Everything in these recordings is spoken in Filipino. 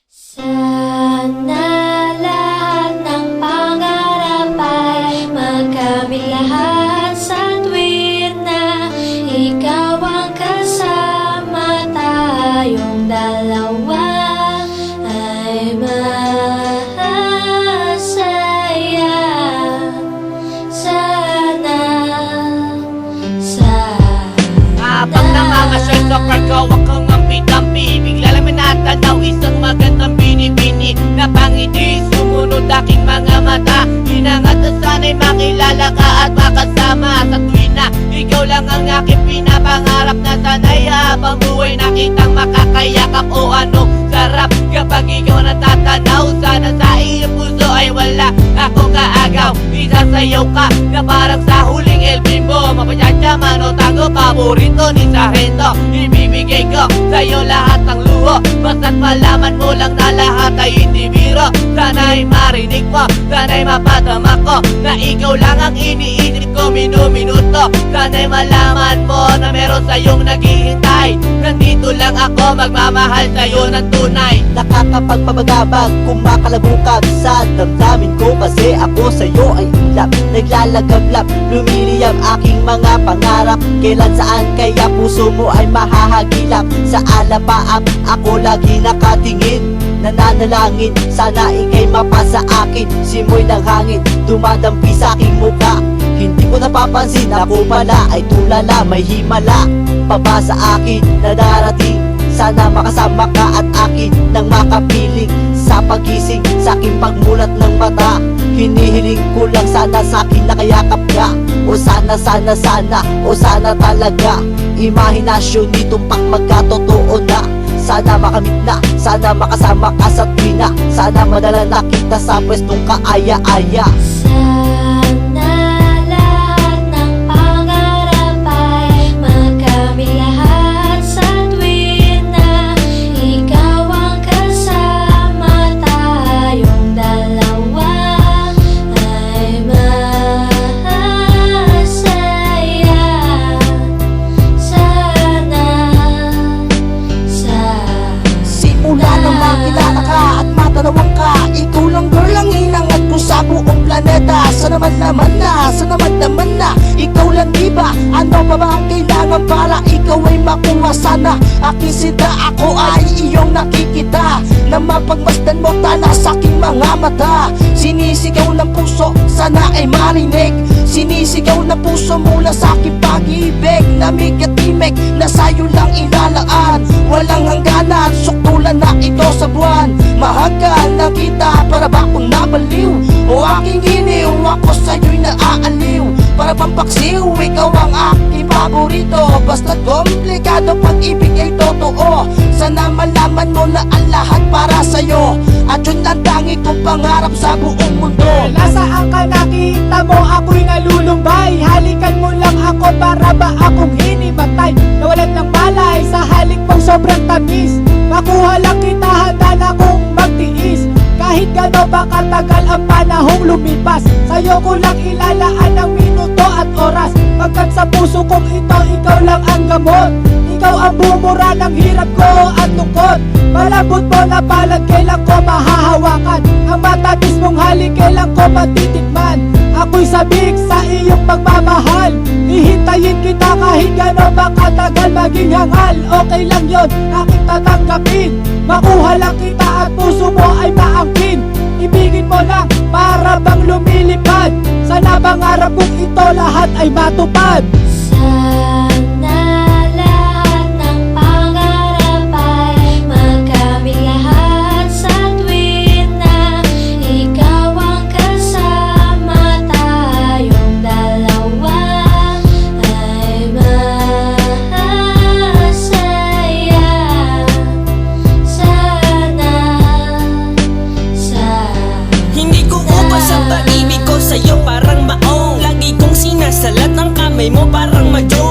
Sana lahat ng pangarap ay magkamit lahat sa tuwid na ikaw ang kasama, tayong dalawa ay masaya. Sana Habang nangangasyal sa parkaw akong ampi-tampi, bigla lang may natanaw isang magandang bini-bini na pangiti, sumunod aking mga mata. Hinangat na sana'y makilala ka at makasama sa tuwin na ikaw lang ang aking pinapangarap na sana'y habang buhay nakitang makakayakap. O anong sarap kapag ikaw natatanaw, sana sa iyong puso ay wala akong kaagaw. Isasayaw ka na parang sa huling El Bimbo, mapachachamano tango, paborito ni Sargento. Ibibigay ko sa'yo lahat ng luho, basta't malaman mo lang na lahat ay hindi biro. Sana'y marinig mo, sana'y mapadama ko na ikaw lang ang iniisip ko minuminuto. Sana'y malaman mo na meron sa'yong naghihintay, nandito lang ako magmamahal sa'yo ng tunay. Nakakapagpabagabag, kumakalabukab sa damdamin ko, kasi ako sa'yo ay ulap, naglalagablap, lumiliyab aking mga pangarap. Kailan saan kaya puso mo ay mahahagilap? Sa alapaap ako lagi nakatingin, nananalangin sana ika'y mapasa akin. Simoy ng hangin dumadampi sa aking muka, hindi ko napapansin ako pala ay tulala, may himala pa sa akin na darating. Sana makasama ka at akin nang makapiling sa pagising, sa aking pagmulat ng mata. Hinihiling ko lang sana sa akin nakayakap ka, o sana o sana talaga. Imahinasyon nitong magkatotoo na, sana makamit na, sana makasama ka sa tuwina, sana madala na kita sa pwestong kaaya-aya. Sana lahat ng pangarap ay magkamit lahat sa tuwid na ikaw ang kasama, tayong dalawa ay masaya. Simula nang makilala ka at matanawang ka, ikaw lang girl ang hinangat ko sa buong planeta. Sana naman na ikaw lang, diba? Ano pa ba ang kailangan para ikaw ay makuha? Sana aking sinta, ako ay iyong nakikita, na mapagmasdan mo tala sa aking mga mata. Sinisigaw ng puso, sana ay marinig, sinisigaw ng puso mula sa aking pag-ibig. Namig at timig na sa'yo lang ilalaan, walang hangganan, suktulan na ito sa buwan. Mahagkan na kita, para ba akong nabaliw? O aking giniw, ako sa'yo'y naaaliw. Para bang paksiw, ikaw ang aking paborito. Basta komplikado, pag-ibig ay totoo. Sana malaman mo na ang lahat para sa'yo, at yun ang tangi kong pangarap sa buong mundo. Nasaan ka, nakita mo ako'y nalulumbay? Halikan mo lang ako, para ba akong hinimatay? Nawalan ng malay sa halik mong sobrang tamis. Makuha lang kita, handa na kong magtiis. Kahit gano'n ba katagal ang panahong lumipas, sa'yo ko lang ilalaan ang minuto at oras. Pagkat sa puso kong ito, ikaw lang ang gamot. Ikaw ang bumura ng hirap ko at tungkot. Malambot mo na palad, kailan ko mahahawakan? Ang matatis mong halik, kailan ko matitikman? Ako'y sabik sa iyong pagmamahal, hihintayin kita kahit gano'n ba katagal maging hangal. Okay lang yon, aking tatanggapin. Makuha lang kita at puso mo ay maangkin. Ibigin mo lang, para bang lumilipad. Sana pangarap kong ito lahat ay matupad. Sana lahat ng pangarap ay magkamit lahat sa tuwid na ikaw ang kasama, tayong dalawa ay masaya. Hindi ko ubas ang pag-ibig ko sa'yo, parang maong lagi kong sinasalat ng kamay mo, parang majong.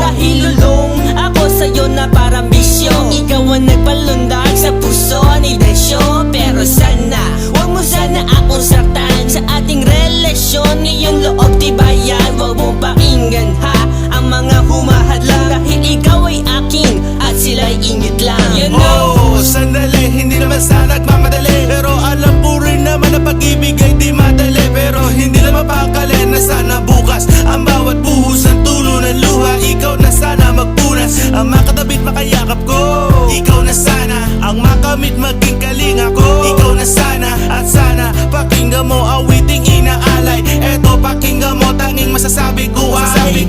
nagmamadali. Pero alam ko rin naman na pag-ibig ay di madali. Pero hindi lang mapakali na sana bukas ang bawat buhos ng tulo ng luha. Ikaw na sana magpunas, ang makatabit makayakap ko. Ikaw na sana ang makamit maging kalinga ko. Ikaw na sana at sana pakinggan mo awiting inaalay. Eto pakinggan mo tanging masasabi ko ay